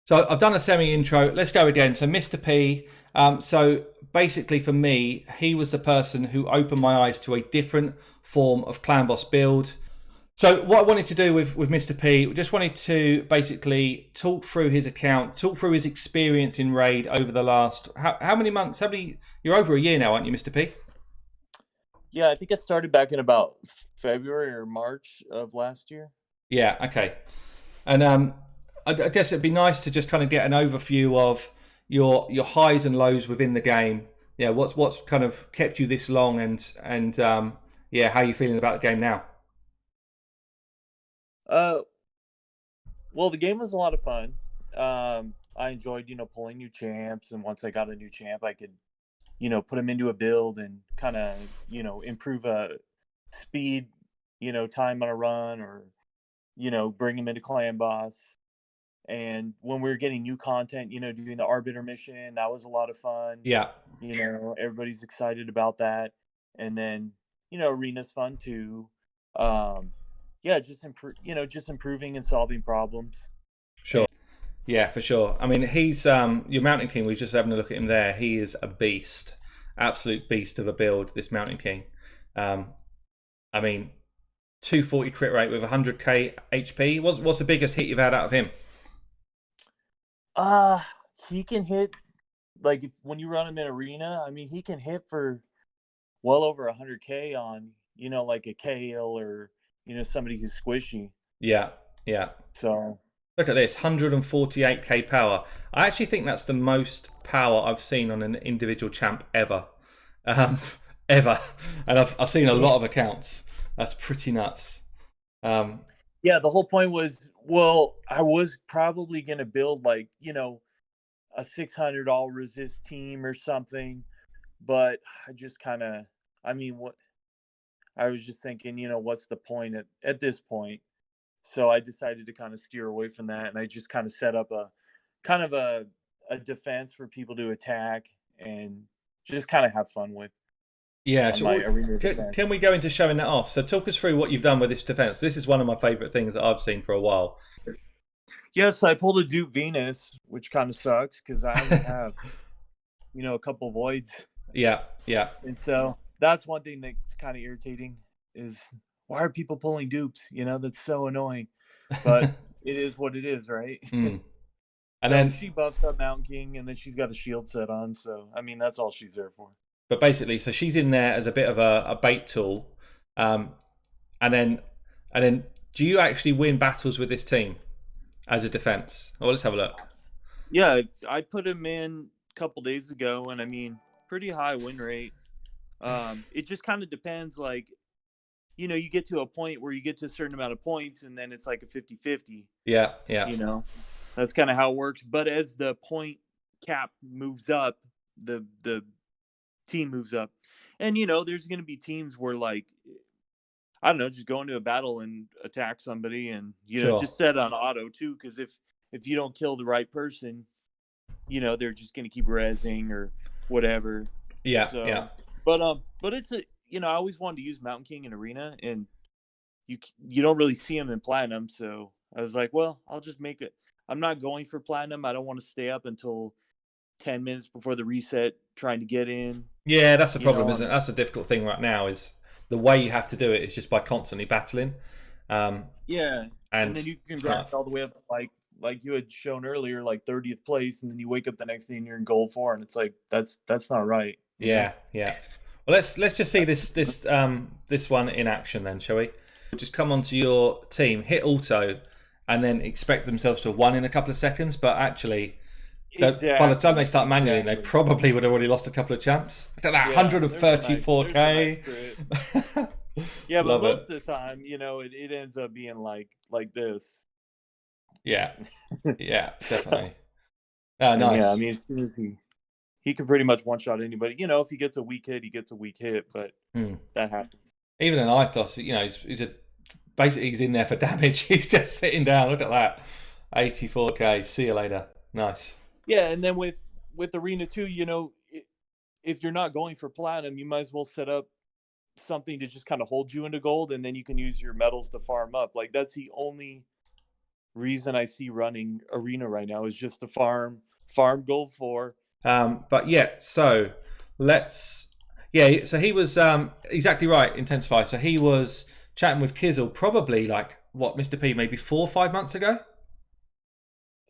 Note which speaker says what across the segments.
Speaker 1: So I've done a semi intro. Let's go again. So Mr. P. So basically, for me, he was the person who opened my eyes to a different form of clan boss build. So what I wanted to do with Mr. P, we just wanted to basically talk through his account, talk through his experience in raid over the last how many months? You're over a year now, aren't you, Mr. P?
Speaker 2: Yeah, I think I started back in about February or March of last year.
Speaker 1: Yeah. Okay. And I guess it'd be nice to just kind of get an overview of your highs and lows within the game. Yeah, what's kind of kept you this long, and yeah, how are you feeling about the game now?
Speaker 2: Uh, well, the game was a lot of fun. I enjoyed, pulling new champs, and once I got a new champ, I could, put him into a build and kind of, improve speed, time on a run, or bring him into clan boss. And when we were getting new content, doing the arbiter mission, that was a lot of fun.
Speaker 1: Yeah,
Speaker 2: Everybody's excited about that. And then, arena's fun too. Um, yeah, just improving and solving problems.
Speaker 1: sure. Yeah, for sure. I mean, he's your Mountain King. We are just having a look at him there. He is a beast, absolute beast of a build. This Mountain King. Um, I mean, 240 crit rate with 100k HP. What's the biggest hit you've had out of him?
Speaker 2: Uh he can hit, like, if when you run him in arena, I mean, he can hit for well over 100k on, like a Kale or, somebody who's squishy.
Speaker 1: Yeah, yeah.
Speaker 2: So
Speaker 1: Look at this, 148k power. I actually think that's the most power I've seen on an individual champ ever, um, ever. And I've seen a lot of accounts. That's pretty nuts. Um,
Speaker 2: yeah, the whole point was, well, I was probably gonna build, like, a 600 all resist team or something, but I just kind of, I mean, what I was just thinking, what's the point at this point? So I decided to kind of steer away from that, and I just kind of set up a kind of a defense for people to attack and just kind of have fun with
Speaker 1: yeah,
Speaker 2: on
Speaker 1: so
Speaker 2: my arena
Speaker 1: can
Speaker 2: defense.
Speaker 1: we go into showing that off? So talk us through what you've done with this defense. This is one of my favourite things that I've seen for a while.
Speaker 2: Yes, I pulled a Duke Venus, which kind of sucks because I only have, a couple voids.
Speaker 1: Yeah, yeah.
Speaker 2: And so that's one thing that's kind of irritating is, why are people pulling dupes? That's so annoying. But it is what it is, right?
Speaker 1: Mm. And
Speaker 2: So
Speaker 1: then,
Speaker 2: she buffs up Mountain King, and then she's got a shield set on. So I mean, that's all she's there for.
Speaker 1: but basically, so she's in there as a bit of a bait tool, um, and then, and then, do you actually win battles with this team as a defense? Well, let's have a look.
Speaker 2: Yeah, I put him in a couple days ago, and I mean, pretty high win rate. It just kind of depends. Like, you get to a point where you get to a certain amount of points, and then it's like a 50-50.
Speaker 1: Yeah, yeah,
Speaker 2: That's kind of how it works. But as the point cap moves up, the team moves up. And there's going to be teams where, like, I don't know, just go into a battle and attack somebody, and
Speaker 1: sure.
Speaker 2: just set on auto too, because if you don't kill the right person, they're just going to keep rezzing or whatever.
Speaker 1: Yeah, yeah.
Speaker 2: So, but it's a, I always wanted to use Mountain King in arena, and you don't really see him in platinum, so I was like, well, I'll just make it. I'm not going for platinum. I don't want to stay up until 10 minutes before the reset trying to get in.
Speaker 1: Yeah, that's the
Speaker 2: You
Speaker 1: problem,
Speaker 2: know,
Speaker 1: isn't it?
Speaker 2: I'm,
Speaker 1: That's the difficult thing right now. Is the way you have to do it is just by constantly battling, um,
Speaker 2: yeah, and then
Speaker 1: and
Speaker 2: you can
Speaker 1: it's
Speaker 2: grind
Speaker 1: kind of
Speaker 2: all the way up to, like you had shown earlier, like 30th place, and then you wake up the next day and you're in goal 4, and it's like that's not right.
Speaker 1: yeah, yeah. Well, let's just see this one in action then, shall we? Just come onto your team, hit auto, and then expect themselves to have won in a couple of seconds. But actually, by the time they
Speaker 2: Exactly,
Speaker 1: start manually, they
Speaker 2: exactly.
Speaker 1: probably would have already lost a couple of champs. Look at that,
Speaker 2: Yeah, there's a nice
Speaker 1: 134k.
Speaker 2: crit. Yeah, but
Speaker 1: Love it.
Speaker 2: most of the time, it ends up being like this.
Speaker 1: Yeah, yeah,
Speaker 2: So,
Speaker 1: definitely. Ah,
Speaker 2: and yeah, I
Speaker 1: nice.
Speaker 2: mean, as soon as he can pretty much one shot anybody. If he gets a weak hit, he gets a weak hit, but
Speaker 1: Hmm.
Speaker 2: that happens.
Speaker 1: Even an Ithos, basically he's in there for damage. He's just sitting down. Look at that, 84k. See you later. Nice.
Speaker 2: Yeah, and then with arena too, if you're not going for platinum, you might as well set up something to just kind of hold you into gold, and then you can use your medals to farm up. Like, that's the only reason I see running arena right now is just to farm gold 4.
Speaker 1: But yeah, so let's so he was exactly right, intensify. So he was chatting with Kizzle probably like what, Mr. P, maybe 4 or 5 months ago.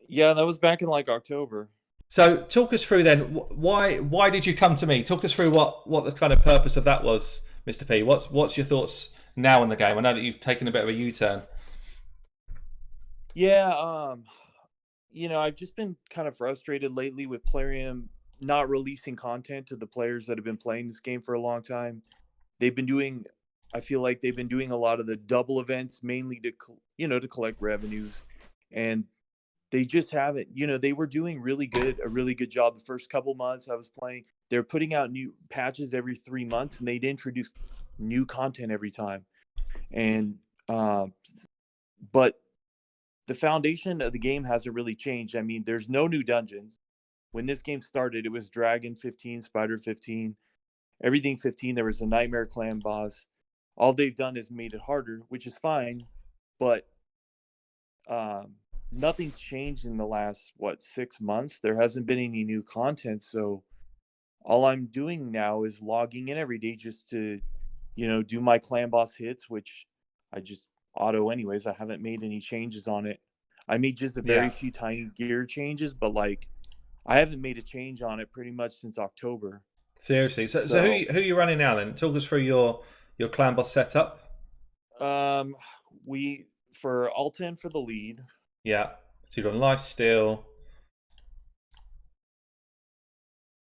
Speaker 2: Yeah, that was back in like October.
Speaker 1: So talk us through then why did you come to me? Talk us through what the kind of purpose of that was, Mr. P. What's your thoughts now in the game? I know that you've taken a bit of a U-turn.
Speaker 2: Yeah, I've just been kind of frustrated lately with Plarium not releasing content to the players that have been playing this game for a long time. They've been doing, I feel like they've been doing a lot of the double events mainly to collect revenues, and they just haven't. They were doing a really good job the first couple months I was playing. They're putting out new patches every 3 months, and they'd introduce new content every time. And uh, but the foundation of the game hasn't really changed. I mean, there's no new dungeons. When this game started, it was Dragon 15, Spider 15, everything 15. There was a Nightmare Clan boss. All they've done is made it harder, which is fine, but um, nothing's changed in the last 6 months. There hasn't been any new content, so all I'm doing now is logging in every day just to, do my clan boss hits, which I just auto anyways. I haven't made any changes on it. I made just a very
Speaker 1: Yeah,
Speaker 2: few tiny gear changes, but like I haven't made a change on it pretty much since October.
Speaker 1: seriously. So
Speaker 2: So,
Speaker 1: who are you running now then? Talk us through your clan boss setup.
Speaker 2: um, we for Alten for the lead.
Speaker 1: Yeah. So you're on life steal.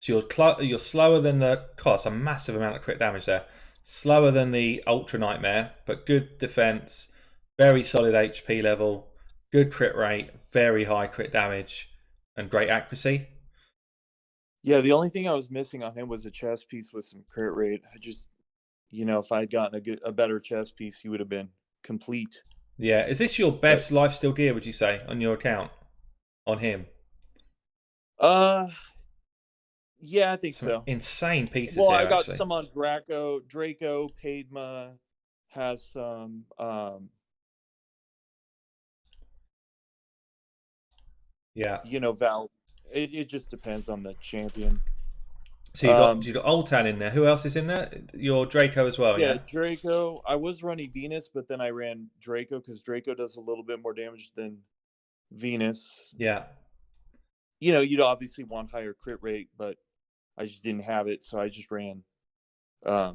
Speaker 1: So you're slower than the. God, that's a massive amount of crit damage there. Slower than the Ultra Nightmare, but good defense, very solid HP level, good crit rate, very high crit damage, and great accuracy.
Speaker 2: Yeah, the only thing I was missing on him was a chest piece with some crit rate. I just, if I had gotten a better chest piece, he would have been complete.
Speaker 1: Yeah, is this your
Speaker 2: But
Speaker 1: best lifesteal gear? Would you say on your account on him?
Speaker 2: uh, yeah, I think
Speaker 1: Some
Speaker 2: so.
Speaker 1: insane pieces
Speaker 2: Well,
Speaker 1: here,
Speaker 2: I got
Speaker 1: actually.
Speaker 2: some on Draco, Padma has some.
Speaker 1: Yeah.
Speaker 2: Val. It just depends on the champion.
Speaker 1: So
Speaker 2: Um,
Speaker 1: you got Oltan in there. Who else is in there? Your Draco as well,
Speaker 2: yeah,
Speaker 1: yeah.
Speaker 2: Draco. I was running Venus, but then I ran Draco because Draco does a little bit more damage than Venus.
Speaker 1: Yeah.
Speaker 2: You'd obviously want higher crit rate, but I just didn't have it, so I just ran, a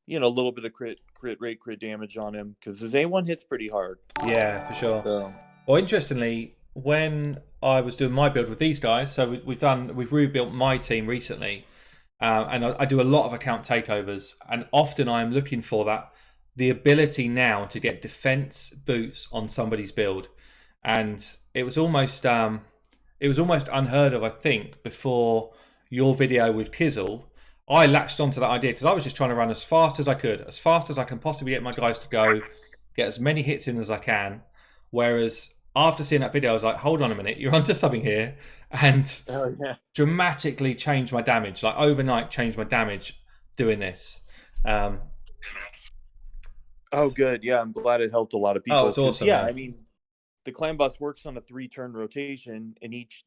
Speaker 2: little bit of crit rate, crit damage on him because his A1 hits pretty hard.
Speaker 1: Yeah, for sure.
Speaker 2: So
Speaker 1: Well, interestingly, when I was doing my build with these guys, so we've rebuilt my team recently, and I do a lot of account takeovers, and often I'm looking for the ability now to get defense boots on somebody's build, and it was almost unheard of, I think, before your video with Kizzle. I latched onto that idea because I was just trying to run as fast as I could, as fast as I can possibly get my guys to go, get as many hits in as I can. Whereas after seeing that video, I was like, hold on a minute, you're onto something here. And
Speaker 2: oh yeah.
Speaker 1: dramatically changed my damage, like overnight changed my damage doing this. Um,
Speaker 2: Oh, good. Yeah, I'm glad it helped a lot of
Speaker 1: oh,
Speaker 2: people
Speaker 1: it's
Speaker 2: because
Speaker 1: awesome,
Speaker 2: yeah,
Speaker 1: man.
Speaker 2: I mean, the clan boss works on a 3-turn rotation, and each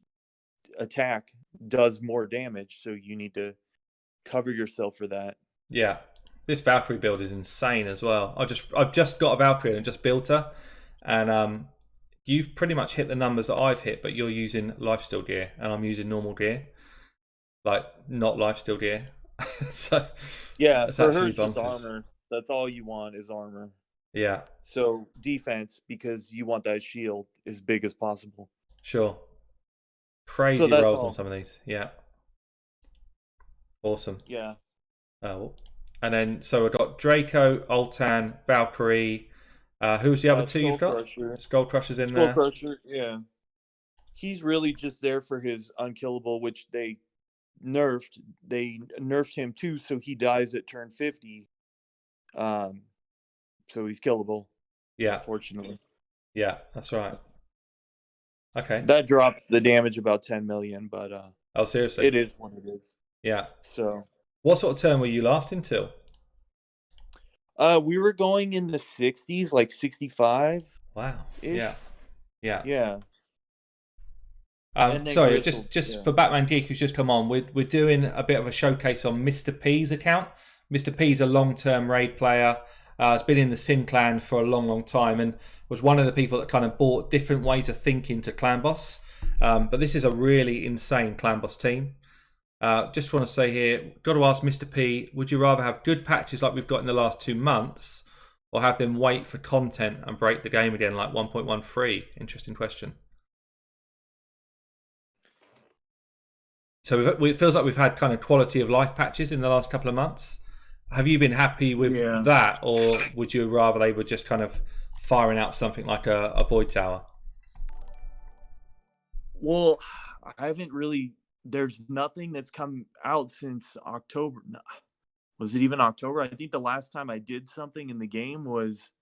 Speaker 2: attack does more damage, so you need to cover yourself for that.
Speaker 1: Yeah, this Valkyrie build is insane as well. I've just got a Valkyrie and just built her, and you've pretty much hit the numbers that I've hit, but you're using lifesteal gear and I'm using normal gear, like not lifesteal gear. So
Speaker 2: Yeah,
Speaker 1: it's
Speaker 2: for her
Speaker 1: actually
Speaker 2: it's just
Speaker 1: bonkers.
Speaker 2: armor. That's all you want is armor.
Speaker 1: Yeah,
Speaker 2: So defense because you want that shield as big as possible.
Speaker 1: sure.
Speaker 2: So
Speaker 1: Crazy
Speaker 2: that's
Speaker 1: rolls on
Speaker 2: all.
Speaker 1: some of these. Yeah, awesome.
Speaker 2: Yeah.
Speaker 1: Oh, and then so we've got Draco, Altan, Valkyrie. Who's the other two
Speaker 2: Skull
Speaker 1: you've got?
Speaker 2: Crusher.
Speaker 1: Skull Crusher's in
Speaker 2: Skull
Speaker 1: there.
Speaker 2: Crusher, yeah. He's really just there for his unkillable, which nerfed. They nerfed him too, so he dies at turn 50. Um, so he's killable,
Speaker 1: Yeah,
Speaker 2: unfortunately.
Speaker 1: yeah, that's right. Okay.
Speaker 2: That dropped the damage about 10 million, but
Speaker 1: Oh, seriously.
Speaker 2: it is what it is.
Speaker 1: Yeah.
Speaker 2: So
Speaker 1: What sort of turn were you lasting till?
Speaker 2: we were going in the 60s, like 65
Speaker 1: Wow. Yeah.
Speaker 2: ish.
Speaker 1: Yeah.
Speaker 2: Yeah. And then
Speaker 1: Sorry,
Speaker 2: Grizzled.
Speaker 1: just
Speaker 2: Yeah.
Speaker 1: for Batman Geek who's just come on, we're doing a bit of a showcase on Mr. P's account. Mr. P's a long-term raid player. Has been in the Sin Clan for a long time, and was one of the people that kind of brought different ways of thinking to Clan Boss. But this is a really insane Clan Boss team. Just want to say here, got to ask Mr. P, would you rather have good patches like we've got in the last 2 months, or have them wait for content and break the game again like 1.13? Interesting question. So it feels like we've had kind of quality of life patches in the last couple of months. Have you been happy with
Speaker 2: Yeah.
Speaker 1: that, or would you rather they were just kind of firing out something like a Void Tower?
Speaker 2: Well, I haven't really. There's nothing that's come out since October. No, was it even October? I think the last time I did something in the game was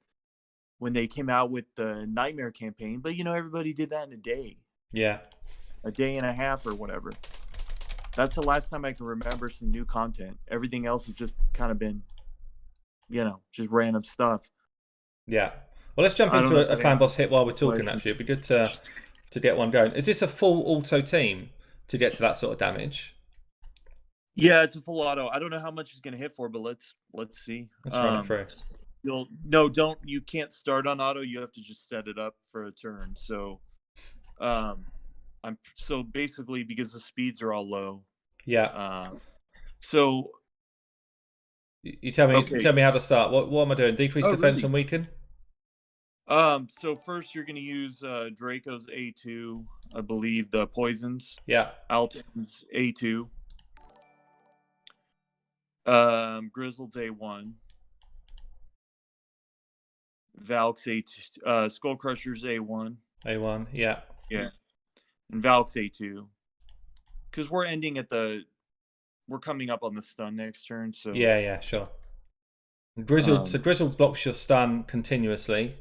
Speaker 2: when they came out with the Nightmare campaign. But everybody did that in
Speaker 1: Yeah.
Speaker 2: a day and a half or whatever. That's the last time I can remember some new content. Everything else has just kind of been, just random stuff.
Speaker 1: Yeah. Well, let's jump
Speaker 2: I don't
Speaker 1: into
Speaker 2: know if
Speaker 1: a
Speaker 2: that
Speaker 1: clan boss
Speaker 2: answers
Speaker 1: hit while we're
Speaker 2: the
Speaker 1: talking.
Speaker 2: question.
Speaker 1: Actually, it'd be good to get one going. Is this a full auto team to get to that sort of damage?
Speaker 2: Yeah, it's a full auto. I don't know how much it's going to hit for, but let's see.
Speaker 1: Let's run it through.
Speaker 2: You can't start on auto. You have to just set it up for a turn. So, so basically because the speeds are all low.
Speaker 1: Yeah.
Speaker 2: So
Speaker 1: You tell
Speaker 2: okay.
Speaker 1: me how to start. What am I doing? Decrease
Speaker 2: Oh,
Speaker 1: defense
Speaker 2: really?
Speaker 1: and weaken.
Speaker 2: So first you're going to use Draco's A2, I believe the poisons.
Speaker 1: Yeah.
Speaker 2: Alton's A2. Grizzled's A1. Valk's A2. Skullcrusher's A1.
Speaker 1: A1. Yeah.
Speaker 2: Yeah. And Valk's A2. Because we're coming up on the stun next turn, so
Speaker 1: Yeah. Sure. Grizzled. So Grizzled blocks your stun continuously.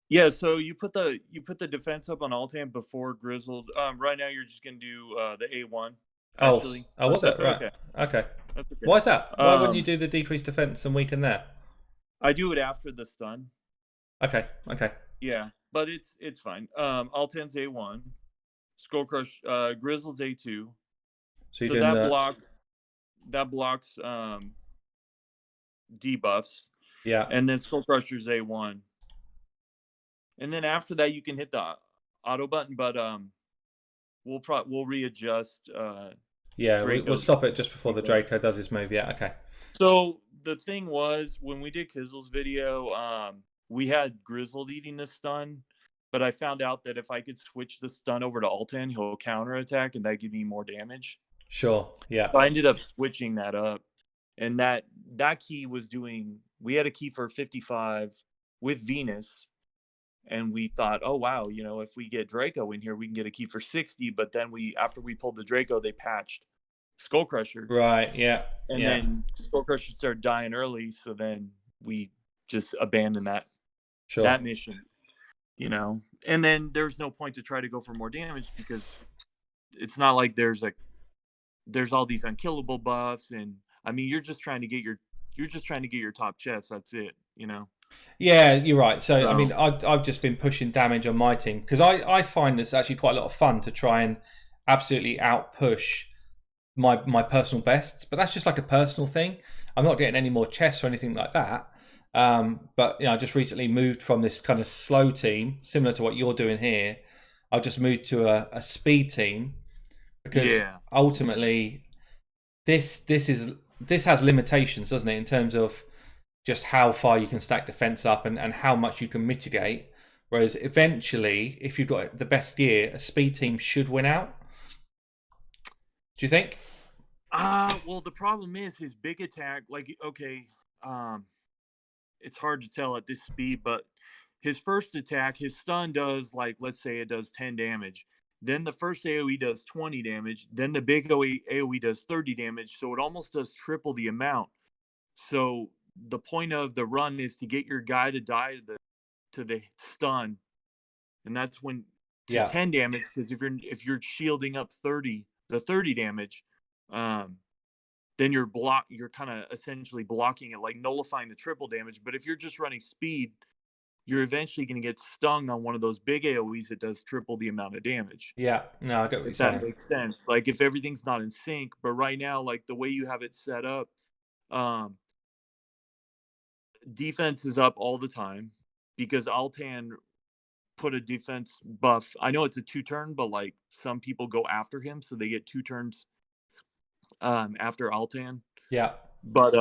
Speaker 2: yeah. So you put the defense up on Altan before Grizzled. Right now you're just gonna do the A1. Actually,
Speaker 1: Oh, was it right?
Speaker 2: Okay.
Speaker 1: Okay.
Speaker 2: That's okay.
Speaker 1: Why is that? Why wouldn't you do the decreased defense and weaken there?
Speaker 2: I do it after the stun.
Speaker 1: Okay.
Speaker 2: Yeah, but it's fine. Altan's A1, Skullcrush, Grizzled's A2.
Speaker 1: So you're
Speaker 2: So
Speaker 1: doing
Speaker 2: that blocks debuffs.
Speaker 1: Yeah.
Speaker 2: And then Skullcrusher's A1. And then after that you can hit the auto button, but we'll readjust
Speaker 1: Yeah, we'll
Speaker 2: Draco's.
Speaker 1: stop it just before the Draco does his move. Yeah, okay.
Speaker 2: So the thing was, when we did Kizzle's video, we had Grizzled eating the stun, but I found out that if I could switch the stun over to Altan, he'll counterattack, and that give me more damage.
Speaker 1: Sure. Yeah.
Speaker 2: So I ended up switching that up, and that key was doing. We had a key for 55 with Venus, and we thought, oh wow, if we get Draco in here, we can get a key for 60. But then after we pulled the Draco, they patched Skullcrusher.
Speaker 1: Right. Yeah.
Speaker 2: And then Skullcrusher started dying early, so then we just abandoned that mission. And then there's no point to try to go for more damage because it's not like there's all these unkillable buffs, and I mean you're just trying to get your top chest. That's it.
Speaker 1: Yeah, you're right. So I mean, I've just been pushing damage on my team because I find it's actually quite a lot of fun to try and absolutely out push my personal bests, but that's just like a personal thing. I'm not getting any more chests or anything like that. But I just recently moved from this kind of slow team, similar to what you're doing here. I've just moved to a speed team because ultimately this has limitations, doesn't it, in terms of just how far you can stack defense up and how much you can mitigate. Whereas eventually, if you've got the best gear, a speed team should win out. Do you think?
Speaker 2: Well, the problem is his big attack. It's hard to tell at this speed, but his first attack, his stun does let's say it does 10 damage. Then the first AoE does 20 damage. Then the big AoE does 30 damage. So it almost does triple the amount. So the point of the run is to get your guy to die to the stun, and that's when 10 damage. Because if you're shielding up 30 damage, then you're kind of essentially blocking it, like nullifying the triple damage. But if you're just running speed, you're eventually going to get stung on one of those big AoEs that does triple the amount of damage.
Speaker 1: Yeah. No, I get what you're
Speaker 2: If that
Speaker 1: saying.
Speaker 2: makes sense. Like if everything's not in sync, but right now, like the way you have it set up, um, defense is up all the time because Altan put a defense buff. I know it's a 2-turn, but like some people go after him, so they get 2 turns after Altan.
Speaker 1: Yeah.
Speaker 2: But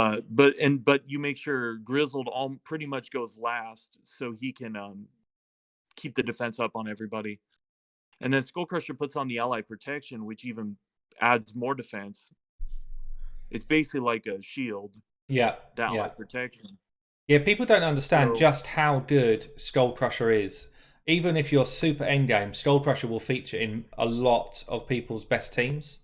Speaker 2: you make sure Grizzled all pretty much goes last, so he can keep the defense up on everybody. And then Skullcrusher puts on the ally protection, which even adds more defense. It's basically like a shield,
Speaker 1: Yeah.
Speaker 2: that ally
Speaker 1: Yeah.
Speaker 2: protection.
Speaker 1: Yeah, people don't understand
Speaker 2: So,
Speaker 1: just how good Skull Crusher is. Even if you're super endgame, Skull Crusher will feature in a lot of people's best teams.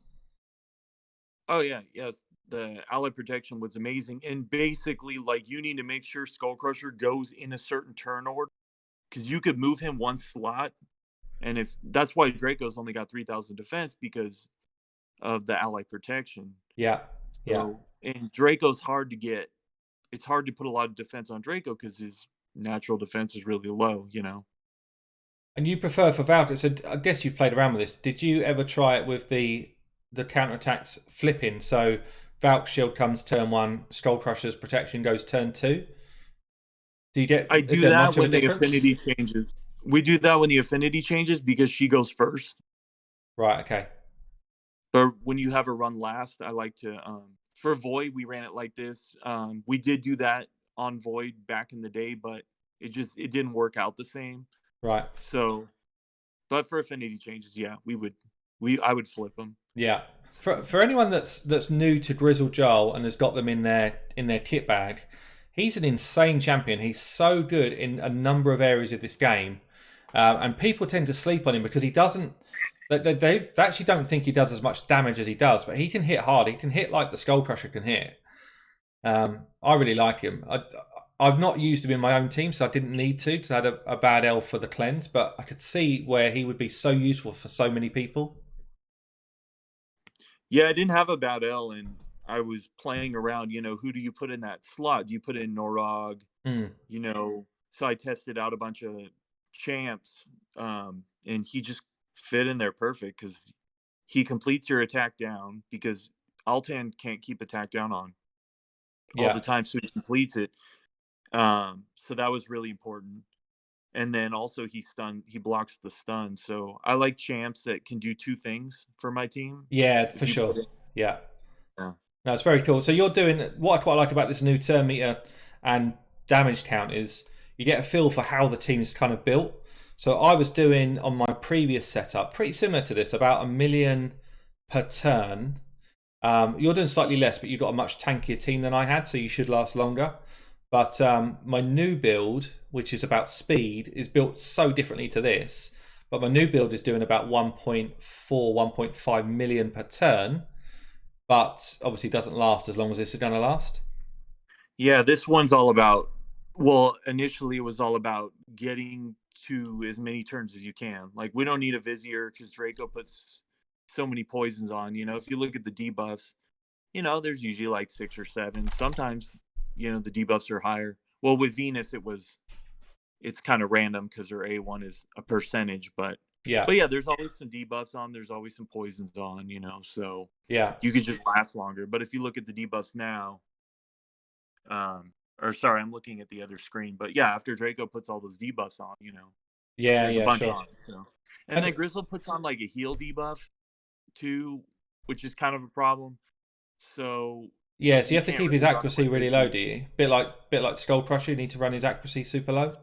Speaker 2: oh yeah, yes, the ally protection was amazing. And basically, like you need to make sure Skullcrusher goes in a certain turn order because you could move him one slot, and if that's why Draco's only got 3,000 defense because of the ally protection.
Speaker 1: Yeah, yeah.
Speaker 2: So, and Draco's hard to get. It's hard to put a lot of defense on Draco because his natural defense is really low, you know.
Speaker 1: And you prefer for Valkyrie, so I guess you've played around with this. Did you ever try it with the counterattacks flipping? So Valk shield comes turn 1, Skull Crusher's protection goes turn 2. Do you get,
Speaker 2: I
Speaker 1: is
Speaker 2: do
Speaker 1: there
Speaker 2: that
Speaker 1: much of a
Speaker 2: when the
Speaker 1: difference?
Speaker 2: affinity changes. We do that when the affinity changes because she goes first.
Speaker 1: Right, okay.
Speaker 2: But when you have her run last, I like to for Void we ran it like this. We did do that on Void back in the day, but it didn't work out the same.
Speaker 1: Right.
Speaker 2: So, but for affinity changes, yeah, I would flip them.
Speaker 1: Yeah. For anyone that's new to Grizzle Jarl and has got them in their kit bag, he's an insane champion. He's so good in a number of areas of this game, and people tend to sleep on him because he doesn't. They actually don't think he does as much damage as he does, but he can hit hard. He can hit like the Skull Crusher can hit. I really like him. I've not used him in my own team, so I didn't need to because I had a bad elf for the cleanse, but I could see where he would be so useful for so many people.
Speaker 2: Yeah, I didn't have a bad L, and I was playing around. You know, who do you put in that slot? Do you put in Norog?
Speaker 1: Mm.
Speaker 2: You know, so I tested out a bunch of champs, and he just fit in there perfect because he completes your attack down because Altan can't keep attack down on all the time, so he completes it. So that was really important. And then also he blocks the stun. So I like champs that can do 2 things for my team.
Speaker 1: Yeah, for
Speaker 2: If you put
Speaker 1: sure.
Speaker 2: it,
Speaker 1: Yeah.
Speaker 2: yeah.
Speaker 1: No, it's very cool. So you're doing what I quite like about this new turn meter and damage count is you get a feel for how the team's kind of built. So I was doing on my previous setup pretty similar to this, about 1,000,000 per turn. You're doing slightly less, but you've got a much tankier team than I had, so you should last longer. But my new build, which is about speed, is built so differently to this. But my new build is doing about 1.4, 1.5 million per turn, but obviously doesn't last as long as this is going to last.
Speaker 2: Yeah, this one's all about, well, initially it was all about getting to as many turns as you can. Like, we don't need a Vizier because Draco puts so many poisons on. You know, if you look at the debuffs, you know, there's usually like 6 or 7. Sometimes, you know, the debuffs are higher. Well, with Venus, it's kind of random because her A1 is a percentage, but
Speaker 1: Yeah.
Speaker 2: there's always some debuffs on. There's always some poisons on, you know, so
Speaker 1: Yeah.
Speaker 2: you could just last longer. But if you look at the debuffs now, or sorry, I'm looking at the other screen. But yeah, after Draco puts all those debuffs on, you know,
Speaker 1: Yeah,
Speaker 2: there's a
Speaker 1: yeah,
Speaker 2: bunch
Speaker 1: sure.
Speaker 2: on. So, and then Grizzle puts on like a heal debuff too, which is kind of a problem. So
Speaker 1: yeah, so you have to
Speaker 2: can't
Speaker 1: keep his
Speaker 2: really run
Speaker 1: accuracy
Speaker 2: with
Speaker 1: really
Speaker 2: it.
Speaker 1: low, do you? Bit like Skull Crusher, you need to run his accuracy super low.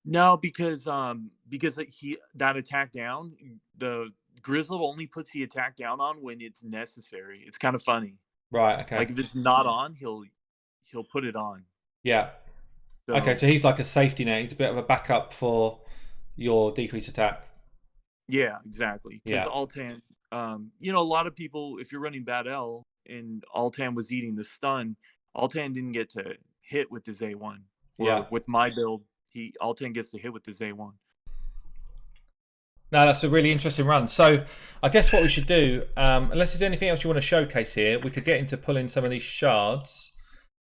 Speaker 2: No, because that attack down, the Grizzle only puts the attack down on when it's necessary. It's kind of funny.
Speaker 1: Right, okay.
Speaker 2: Like if it's not on, he'll put it on.
Speaker 1: Yeah.
Speaker 2: So,
Speaker 1: Okay, so he's like a safety net. He's a bit of a backup for your decreased attack.
Speaker 2: yeah, exactly. Because
Speaker 1: Yeah.
Speaker 2: Altan, you know, a lot of people, if you're running bad L and Altan was eating the stun, Altan didn't get to hit with his A1. Or
Speaker 1: Yeah.
Speaker 2: with my build, Altan gets to hit with his A1.
Speaker 1: No, that's a really interesting run. So I guess what we should do, unless there's anything else you want to showcase here, we could get into pulling some of these shards.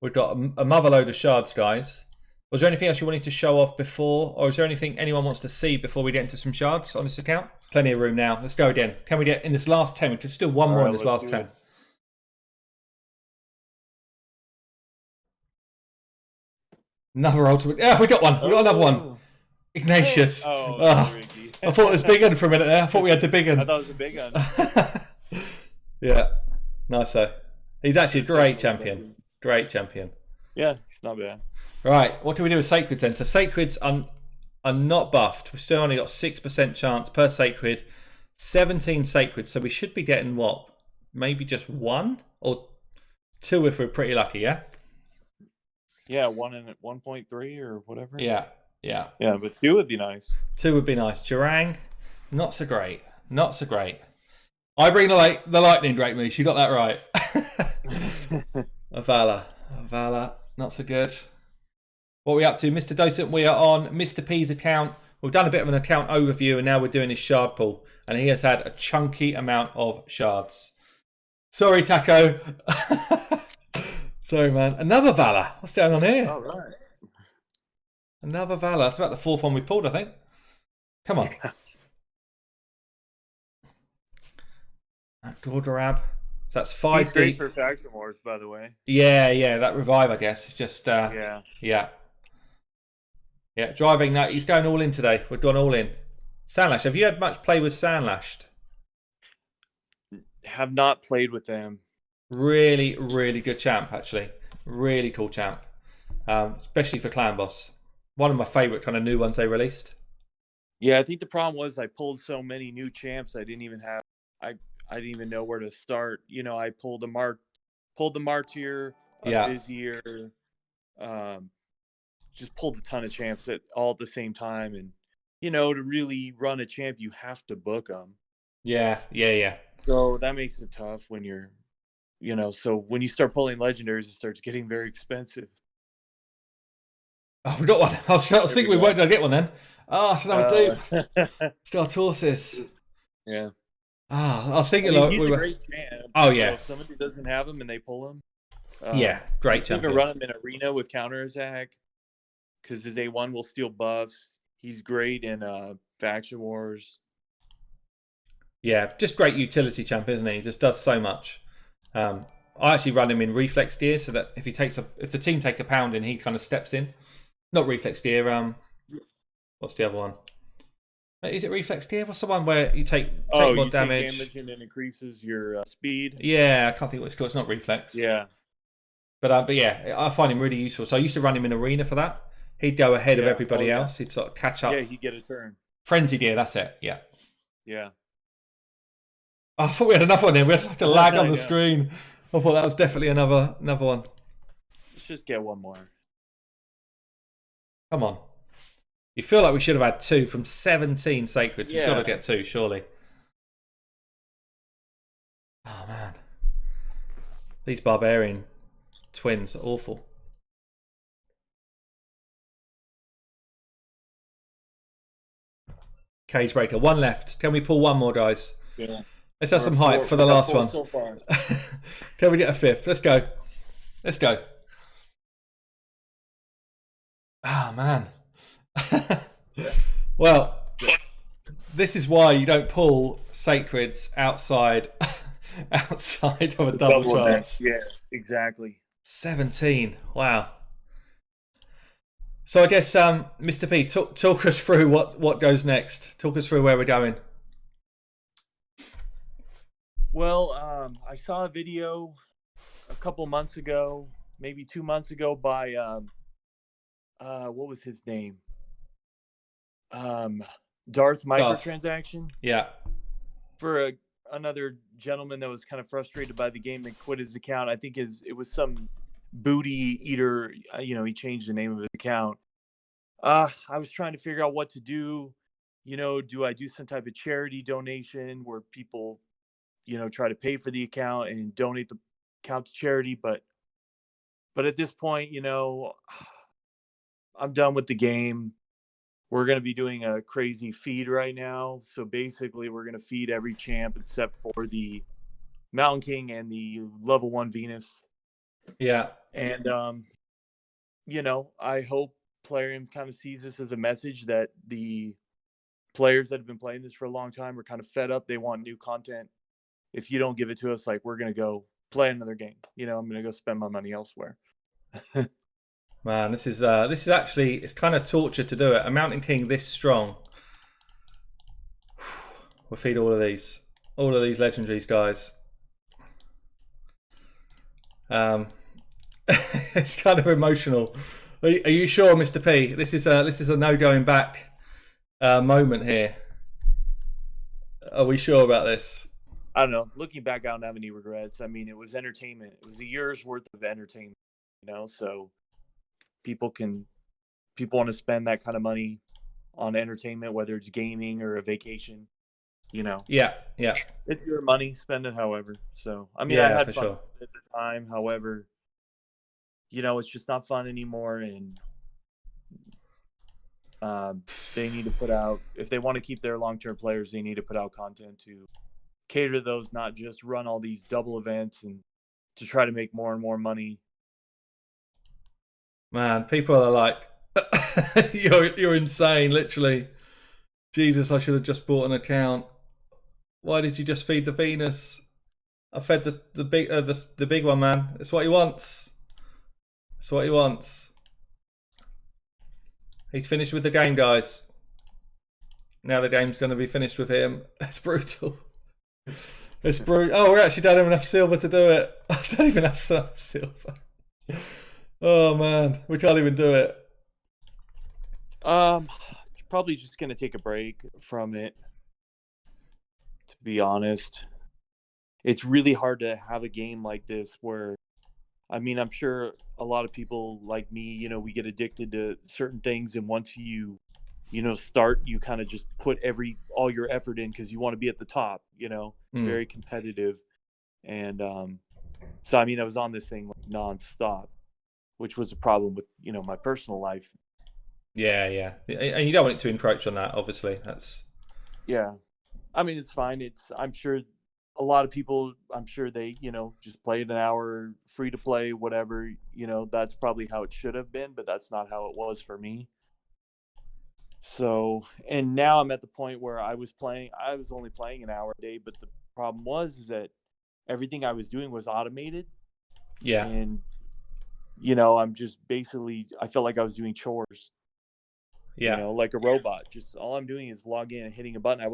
Speaker 1: We've got a mother load of shards, guys. Was there anything else you wanted to show off before, or is there anything anyone wants to see before we get into some shards on this account? Plenty of room now. Let's go again. Can we get in this last 10? We can still one
Speaker 2: All
Speaker 1: more in
Speaker 2: right,
Speaker 1: this
Speaker 2: let's
Speaker 1: last
Speaker 2: do
Speaker 1: 10.
Speaker 2: it.
Speaker 1: Another ultimate. Yeah, we got one. We got another one. Ignatius.
Speaker 2: Oh,
Speaker 1: I thought it was big one for a minute there. I thought we had the big one.
Speaker 2: I thought it was a big one.
Speaker 1: Yeah. Nice though. He's actually a great champion. Great champion.
Speaker 2: Yeah, it's not bad.
Speaker 1: Right, what do we do with Sacreds then? So Sacreds are not buffed. We've still only got 6% chance per Sacred. 17 Sacreds. So we should be getting what? Maybe just 1 or 2 if we're pretty lucky, yeah?
Speaker 2: Yeah, 1 and 1.3 or whatever.
Speaker 1: Yeah.
Speaker 2: Yeah, but 2 would be nice.
Speaker 1: 2 would be nice. Durang, not so great. Not so great. I bring the lightning, Drake Moose. You got that right. Avala, not so good. What are we up to? Mr. Docent, we are on Mr. P's account. We've done a bit of an account overview and now we're doing his shard pool. And he has had a chunky amount of shards. Sorry, Taco. Sorry, man. Another Valor. What's going on here?
Speaker 2: All right.
Speaker 1: Another Valor. That's about the 4th one we pulled, I think. Come on. Gordarab. So that's 5
Speaker 2: He's great
Speaker 1: deep.
Speaker 2: for Faction Wars, by the way.
Speaker 1: Yeah, that revive, I guess. It's just
Speaker 2: Yeah.
Speaker 1: Driving that. He's going all in today. We've gone all in. Sandlash, have you had much play with Sandlashed?
Speaker 2: Have not played with them.
Speaker 1: Really, really good champ, actually. Really cool champ. Especially for Clan Boss. One of my favourite kind of new ones they released.
Speaker 2: Yeah, I think the problem was I pulled so many new champs I didn't even have I didn't even know where to start. You know, I pulled the Martyr, Vizier, just pulled a ton of champs all at the same time. And, you know, to really run a champ, you have to book them.
Speaker 1: Yeah.
Speaker 2: So that makes it tough when you're, you know, so when you start pulling legendaries, it starts getting very expensive.
Speaker 1: Oh, we got one. I was thinking we weren't going to get one then. Oh, it's another dupe. Startorsis.
Speaker 2: Yeah.
Speaker 1: I was thinking
Speaker 2: he's a great champ.
Speaker 1: Oh yeah.
Speaker 2: So if somebody doesn't have him and they pull him,
Speaker 1: great champion.
Speaker 2: You can run him in arena with counter attack because his A1 will steal buffs. He's great in Faction Wars.
Speaker 1: Yeah, just great utility champ, isn't he? He just does so much. I actually run him in reflex gear so that if the team take a pounding, he kind of steps in. Not reflex gear. What's the other one? Is it reflex gear? What's the one where you take more damage?
Speaker 2: Take damage and it increases your speed.
Speaker 1: Yeah, I can't think what it's called. It's not reflex.
Speaker 2: Yeah.
Speaker 1: But yeah, I find him really useful. So I used to run him in arena for that. He'd go ahead of everybody else. He'd sort of catch up.
Speaker 2: Yeah, he'd get a turn.
Speaker 1: Frenzy gear, that's it. Yeah.
Speaker 2: Yeah.
Speaker 1: Oh, I thought we had another one there. We had like a lag on the screen. I thought that was definitely another one.
Speaker 2: Let's just get one more.
Speaker 1: Come on. You feel like we should have had 2 from 17 Sacreds. We've got to get 2, surely. Oh, man. These Barbarian twins are awful. Cage Breaker. 1 left. Can we pull 1 more, guys?
Speaker 2: Yeah.
Speaker 1: Let's have some hype for the last one.
Speaker 2: So far.
Speaker 1: Can we get a 5th? Let's go. Oh, man. Well, this is why you don't pull Sacreds outside of a double chance.
Speaker 2: Yeah, exactly.
Speaker 1: 17. Wow. So I guess, Mr. P, talk us through what goes next. Talk us through where we're going.
Speaker 2: Well, I saw a video a couple months ago, maybe 2 months ago, by what was his name? Darth Microtransaction.
Speaker 1: Yeah.
Speaker 2: For another gentleman that was kind of frustrated by the game and quit his account. I think it was some booty eater. You know, he changed the name of his account. I was trying to figure out what to do. You know, do I do some type of charity donation where people, you know, try to pay for the account and donate the account to charity? But at this point, you know, I'm done with the game. We're going to be doing a crazy feed right now. So basically, we're going to feed every champ except for the Mountain King and the level 1 Venus.
Speaker 1: Yeah.
Speaker 2: And, you know, I hope Plarium kind of sees this as a message that the players that have been playing this for a long time are kind of fed up. They want new content. If you don't give it to us, like, we're going to go play another game. You know, I'm going to go spend my money elsewhere.
Speaker 1: Man, this is actually, it's kind of torture to do it. A Mountain King this strong. We'll feed all of these legendaries, guys. It's kind of emotional. Are you sure, Mr. P? This is a no going back moment here. Are we sure about this?
Speaker 2: I don't know. Looking back, I don't have any regrets. I mean, it was entertainment. It was a year's worth of entertainment, you know. So people want to spend that kind of money on entertainment, whether it's gaming or a vacation. You know.
Speaker 1: Yeah.
Speaker 2: It's your money. Spend it however. So I mean,
Speaker 1: Yeah,
Speaker 2: I had
Speaker 1: for
Speaker 2: fun
Speaker 1: sure.
Speaker 2: at the time. However, you know, it's just not fun anymore, and they need to put out, if they want to keep their long-term players, they need to put out content to cater to those, not just run all these double events and to try to make more and more money.
Speaker 1: Man, people are like, you're insane, literally. Jesus, I should have just bought an account. Why did you just feed the Venus? I fed the big one, man. It's what he wants. It's what he wants. He's finished with the game, guys. Now the game's going to be finished with him. It's brutal. It's brutal. Oh, we actually don't have enough silver to do it. I don't even have enough silver. Oh man, we can't even do it.
Speaker 2: Probably just gonna take a break from it. To be honest, it's really hard to have a game like this where, I mean, I'm sure a lot of people like me, you know, we get addicted to certain things, and once you start, you kind of just put all your effort in because you want to be at the top, you know, very competitive. And so I mean, I was on this thing like nonstop, which was a problem with, you know, my personal life.
Speaker 1: Yeah, and you don't want it to encroach on that. Obviously, that's.
Speaker 2: Yeah, I mean, it's fine. I'm sure a lot of people, I'm sure they, you know, just played an hour free to play, whatever, you know, that's probably how it should have been, but that's not how it was for me. So, and now I'm at the point where I was only playing an hour a day, but the problem was that everything I was doing was automated.
Speaker 1: Yeah.
Speaker 2: And, you know, I'm just basically, I felt like I was doing chores.
Speaker 1: Yeah.
Speaker 2: You know, like a robot. Just all I'm doing is logging in and hitting a button.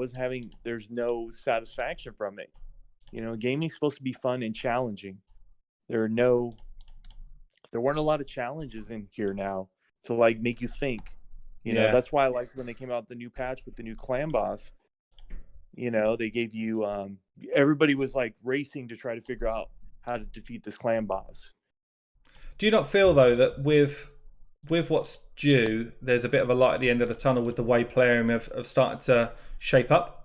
Speaker 2: There's no satisfaction from it. You know, gaming's supposed to be fun and challenging. There weren't a lot of challenges in here now to like make you think. You know, that's why I liked when they came out with the new patch with the new clan boss. You know, they gave you everybody was like racing to try to figure out how to defeat this clan boss.
Speaker 1: Do you not feel though that with what's due, there's a bit of a light at the end of the tunnel with the way Plarium have started to shape up?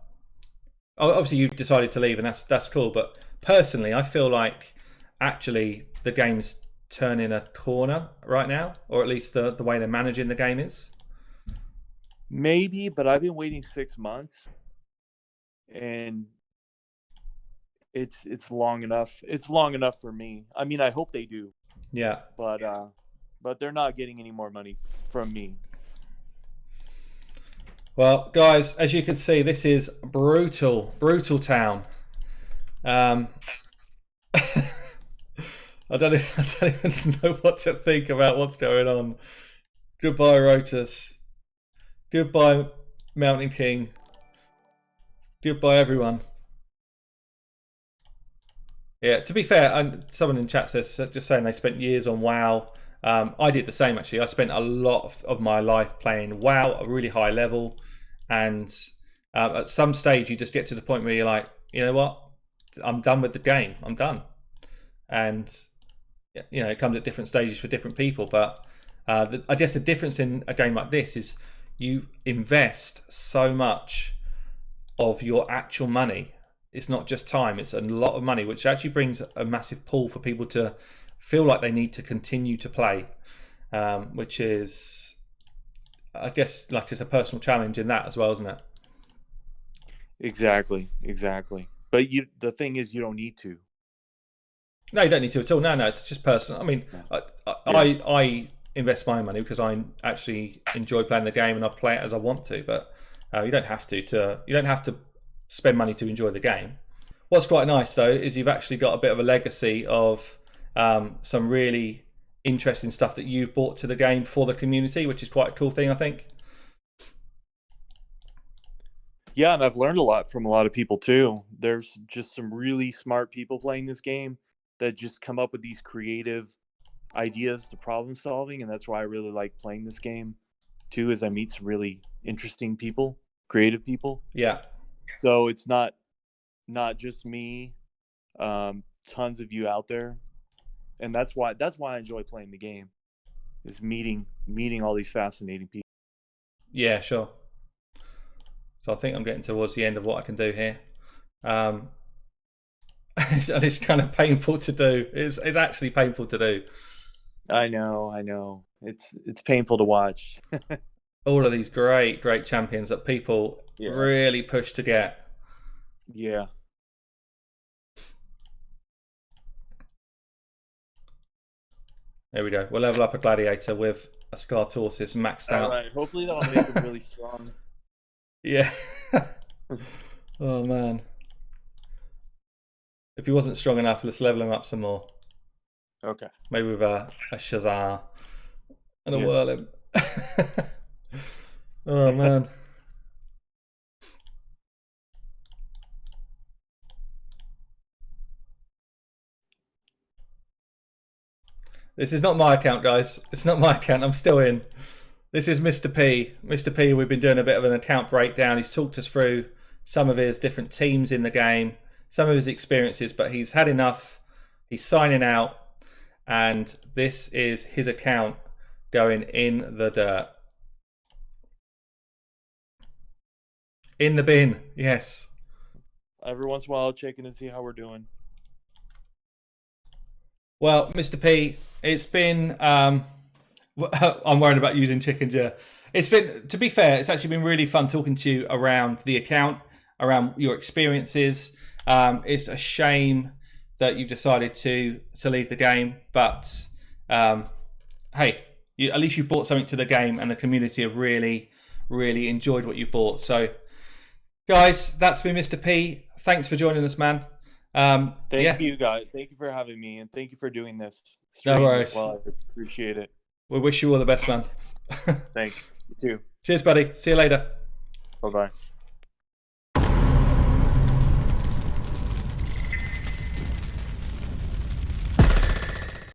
Speaker 1: Obviously, you've decided to leave, and that's cool. But personally, I feel like actually the game's turning a corner right now, or at least the way they're managing the game is.
Speaker 2: Maybe, but I've been waiting 6 months, and it's long enough. It's long enough for me. I mean, I hope they do.
Speaker 1: Yeah.
Speaker 2: But they're not getting any more money from me.
Speaker 1: Well, guys, as you can see, this is brutal town. I don't even know what to think about what's going on. Goodbye, Rotus. Goodbye, Mountain King. Goodbye, everyone. Yeah, to be fair, someone in chat says, just saying they spent years on WoW. I did the same, actually. I spent a lot of my life playing WoW at a really high level. And at some stage, you just get to the point where you're like, you know what? I'm done with the game. I'm done. And, you know, it comes at different stages for different people. But I guess the difference in a game like this is you invest so much of your actual money. It's not just time, it's a lot of money, which actually brings a massive pull for people to feel like they need to continue to play, which is, I guess, like just a personal challenge in that as well, isn't it?
Speaker 2: Exactly. But the thing is, you don't need to.
Speaker 1: No, you don't need to at all. No, it's just personal. I mean, I invest my money because I actually enjoy playing the game and I play it as I want to. But you don't have to. You don't have to spend money to enjoy the game. What's quite nice though is you've actually got a bit of a legacy of some really interesting stuff that you've brought to the game for the community, which is quite a cool thing, I think.
Speaker 2: Yeah, and I've learned a lot from a lot of people too. There's just some really smart people playing this game that just come up with these creative ideas to problem solving, and that's why I really like playing this game too, is I meet some really interesting people, creative people.
Speaker 1: Yeah.
Speaker 2: So it's not just me, tons of you out there, and that's why I enjoy playing the game, is meeting all these fascinating people.
Speaker 1: Yeah, sure. So I think I'm getting towards the end of what I can do here. It's kind of painful to do. It's actually painful to do.
Speaker 2: I know. It's painful to watch.
Speaker 1: All of these great champions that people really push to get.
Speaker 2: Yeah.
Speaker 1: There we go. We'll level up a gladiator with a Scartorsis maxed out.
Speaker 2: All right. Hopefully that'll make him really strong.
Speaker 1: Yeah. Oh man. If he wasn't strong enough, let's level him up some more.
Speaker 2: Okay.
Speaker 1: Maybe with a Shazar and a Whirlim. Oh man. This is not my account, guys. It's not my account. I'm still in. This is Mr. P. Mr. P, we've been doing a bit of an account breakdown. He's talked us through some of his different teams in the game, some of his experiences, but he's had enough. He's signing out, and this is his account going in the dirt. In the bin, yes.
Speaker 2: Every once in a while, I'll check in and see how we're doing.
Speaker 1: Well, Mr. P, it's been... I'm worried about using chickens, yeah. It's been, to be fair, it's actually been really fun talking to you around the account, around your experiences. It's a shame that you've decided to leave the game, but hey, at least you brought something to the game, and the community have really enjoyed what you brought. So, guys, that's been Mr. P. Thanks for joining us, man.
Speaker 2: Thank you, guys. Thank you for having me, and thank you for doing this.
Speaker 1: No worries.
Speaker 2: Well, I appreciate it.
Speaker 1: We wish you all the best, man.
Speaker 2: Thanks. You too.
Speaker 1: Cheers, buddy. See you later.
Speaker 2: Bye-bye.